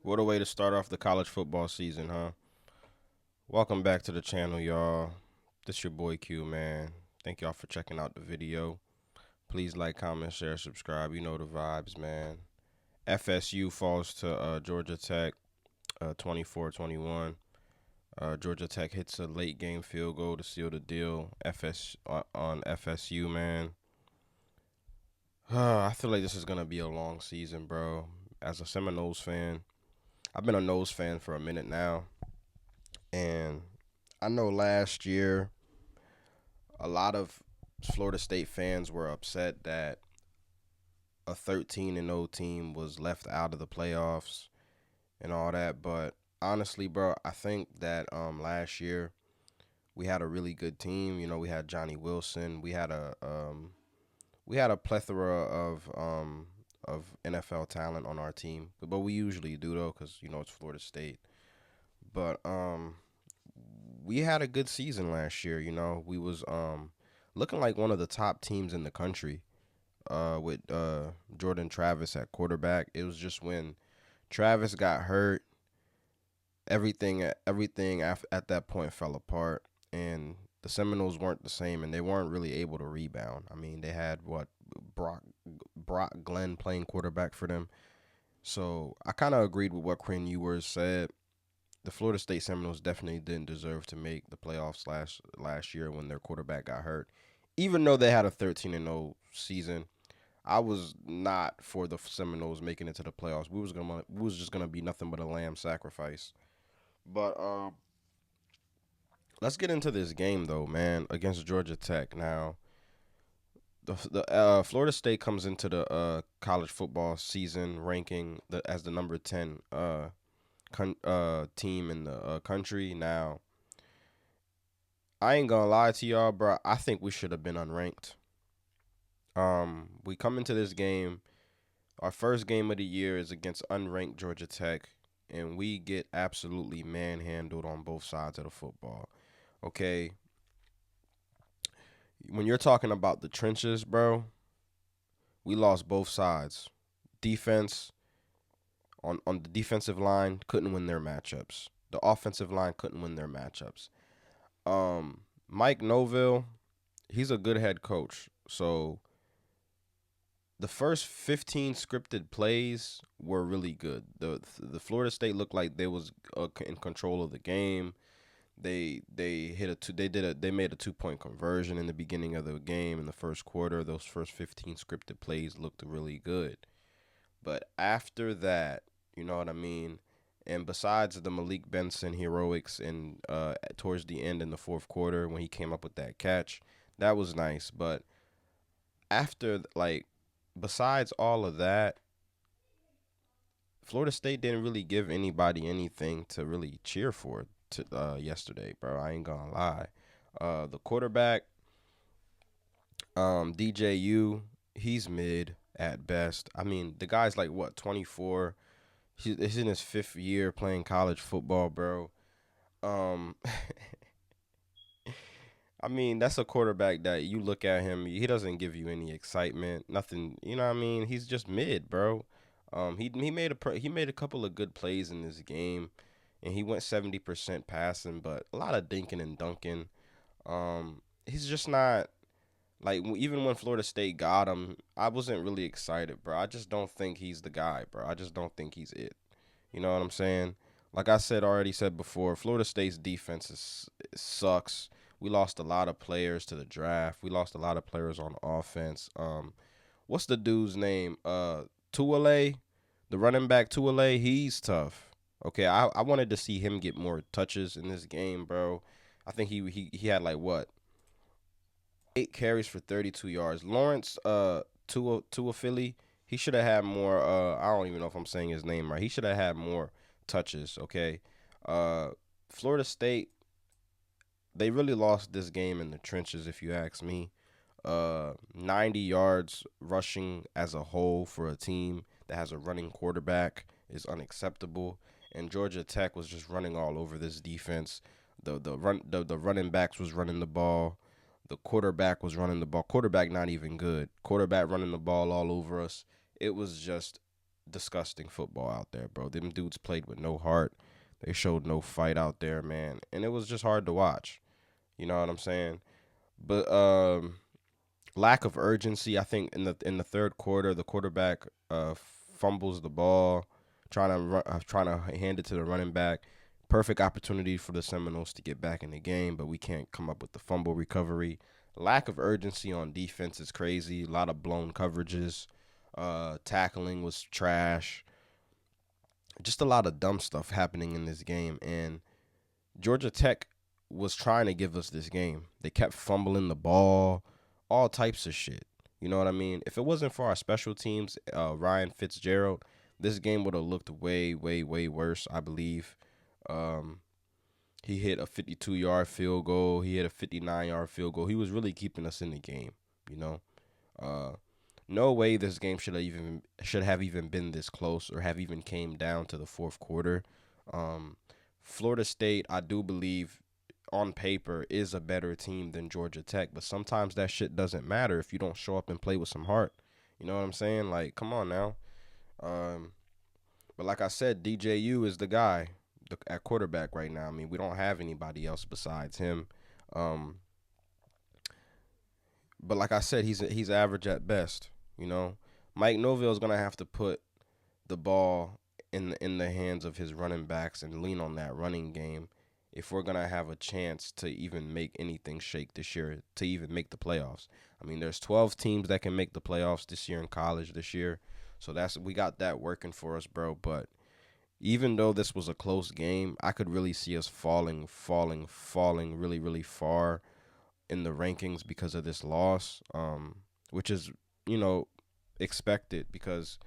What a way to start off the college football season, huh? Welcome back to the channel, y'all. This your boy Q, man. Thank y'all for checking out the video. Please like, comment, share, subscribe. You know the vibes, man. FSU falls to Georgia Tech 24-21. Georgia Tech hits a late game field goal to seal the deal. On FSU, man. I feel like this is going to be a long season, bro. As a Seminoles fan, I've been a Nose fan for a minute now. And I know last year a lot of Florida State fans were upset that a 13-0 team was left out of the playoffs and all that, but honestly, bro, I think that last year we had a really good team. You know, we had Johnny Wilson. We had a plethora of NFL talent on our team, but we usually do though, cause you know it's Florida State. But we had a good season last year. You know, we was looking like one of the top teams in the country. With Jordan Travis at quarterback, it was just when Travis got hurt, at that point fell apart, and the Seminoles weren't the same, and they weren't really able to rebound. I mean, they had Brock Glenn playing quarterback for them. So I kind of agreed with what Quinn Ewers said. The Florida State Seminoles definitely didn't deserve to make the playoffs last year when their quarterback got hurt. Even though they had a 13-0 season, I was not for the Seminoles making it to the playoffs. We was just gonna be nothing but a lamb sacrifice. But let's get into this game though, man, against Georgia Tech. Now, the Florida State comes into the college football season ranking as the number 10 team in the country. Now, I ain't gonna lie to y'all, bro. I think we should have been unranked. We come into this game. Our first game of the year is against unranked Georgia Tech, and we get absolutely manhandled on both sides of the football. Okay, when you're talking about the trenches, bro, we lost both sides. Defense on the defensive line couldn't win their matchups. The offensive line couldn't win their matchups. Mike Noville, he's a good head coach. So the first 15 scripted plays were really good. The Florida State looked like they was in control of the game. They made a 2-point conversion in the beginning of the game in the first quarter. Those first 15 scripted plays looked really good. But after that, you know what I mean? And besides the Malik Benson heroics and towards the end in the fourth quarter when he came up with that catch, that was nice. But after, like, besides all of that, Florida State didn't really give anybody anything to really cheer for yesterday, bro. I ain't gonna lie. The quarterback, DJU, he's mid at best. I mean, the guy's like what, 24. He's in his fifth year playing college football, bro. Um, I mean, that's a quarterback that you look at him, he doesn't give you any excitement, nothing. You know what I mean? He's just mid, bro. He made a couple of good plays in this game, and he went 70% passing, but a lot of dinking and dunking. He's just not like even when Florida State got him, I wasn't really excited, bro. I just don't think he's the guy, bro. I just don't think he's it. You know what I'm saying? Like I already said before, Florida State's defense sucks. We lost a lot of players to the draft. We lost a lot of players on offense. What's the dude's name? Tuale, the running back Tuale. He's tough. Okay, I wanted to see him get more touches in this game, bro. I think he had like what, 8 carries for 32 yards. Lawrence Tua Philly, he should have had more. I don't even know if I'm saying his name right. He should have had more touches. Okay, uh, Florida State, they really lost this game in the trenches, if you ask me. 90 yards rushing as a whole for a team that has a running quarterback is unacceptable. And Georgia Tech was just running all over this defense. The running backs was running the ball. The quarterback was running the ball. Quarterback not even good. Quarterback running the ball all over us. It was just disgusting football out there, bro. Them dudes played with no heart. They showed no fight out there, man, and it was just hard to watch. You know what I'm saying? But lack of urgency. I think in the third quarter, the quarterback fumbles the ball, trying to hand it to the running back. Perfect opportunity for the Seminoles to get back in the game, but we can't come up with the fumble recovery. Lack of urgency on defense is crazy. A lot of blown coverages. Tackling was trash. Just a lot of dumb stuff happening in this game, and Georgia Tech was trying to give us this game. They kept fumbling the ball, all types of shit. You know what I mean? If it wasn't for our special teams, Ryan Fitzgerald, this game would have looked way, way, way worse, I believe. Um, he hit a 52-yard field goal. He hit a 59-yard field goal. He was really keeping us in the game, you know? Uh, no way this game should have even been this close or have even came down to the fourth quarter. Um, Florida State, I do believe, on paper, is a better team than Georgia Tech, but sometimes that shit doesn't matter if you don't show up and play with some heart. You know what I'm saying? Like, come on now. Um, but like I said, DJU is the guy at quarterback right now. I mean, we don't have anybody else besides him. Um, but like I said, he's average at best. You know, Mike Norville is gonna have to put the ball in the hands of his running backs and lean on that running game if we're gonna have a chance to even make anything shake this year, to even make the playoffs. I mean, there's 12 teams that can make the playoffs this year in college this year, so we got that working for us, bro. But even though this was a close game, I could really see us falling really, really far in the rankings because of this loss, which is, you know, expected because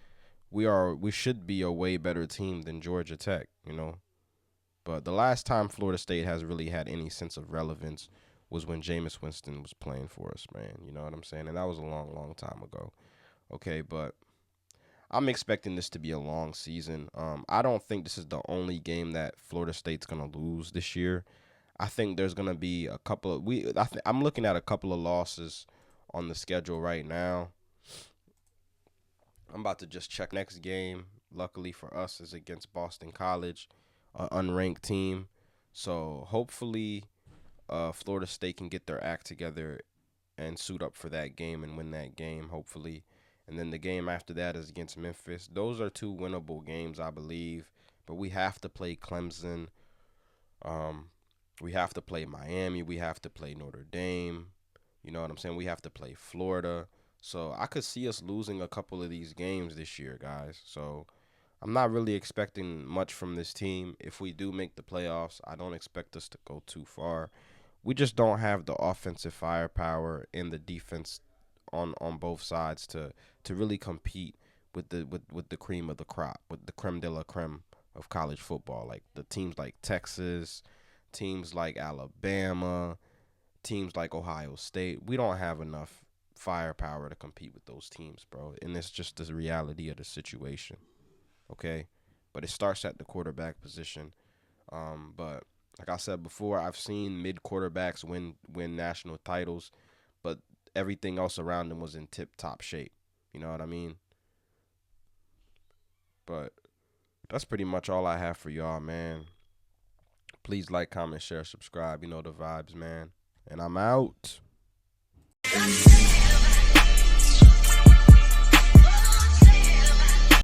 we should be a way better team than Georgia Tech, you know. But the last time Florida State has really had any sense of relevance was when Jameis Winston was playing for us, man. You know what I'm saying? And that was a long, long time ago. Okay, but I'm expecting this to be a long season. I don't think this is the only game that Florida State's gonna lose this year. I think there's gonna be a couple of I'm looking at a couple of losses on the schedule right now. I'm about to just check next game. Luckily for us, is against Boston College, an unranked team. So hopefully, Florida State can get their act together and suit up for that game and win that game. Hopefully, and then the game after that is against Memphis. Those are two winnable games, I believe. But we have to play Clemson. Um, we have to play Miami. We have to play Notre Dame. You know what I'm saying? We have to play Florida. So I could see us losing a couple of these games this year, guys. So I'm not really expecting much from this team. If we do make the playoffs, I don't expect us to go too far. We just don't have the offensive firepower and the defense on both sides to really compete with the cream of the crop, with the creme de la creme of college football. Like the teams like Texas, teams like Alabama, teams like Ohio State. We don't have enough firepower to compete with those teams, bro. And it's just the reality of the situation. Okay, but it starts at the quarterback position. But like I said before, I've seen mid quarterbacks win national titles, but everything else around them was in tip top shape. You know what I mean? But that's pretty much all I have for y'all, man. Please like, comment, share, subscribe. You know the vibes, man. And I'm out.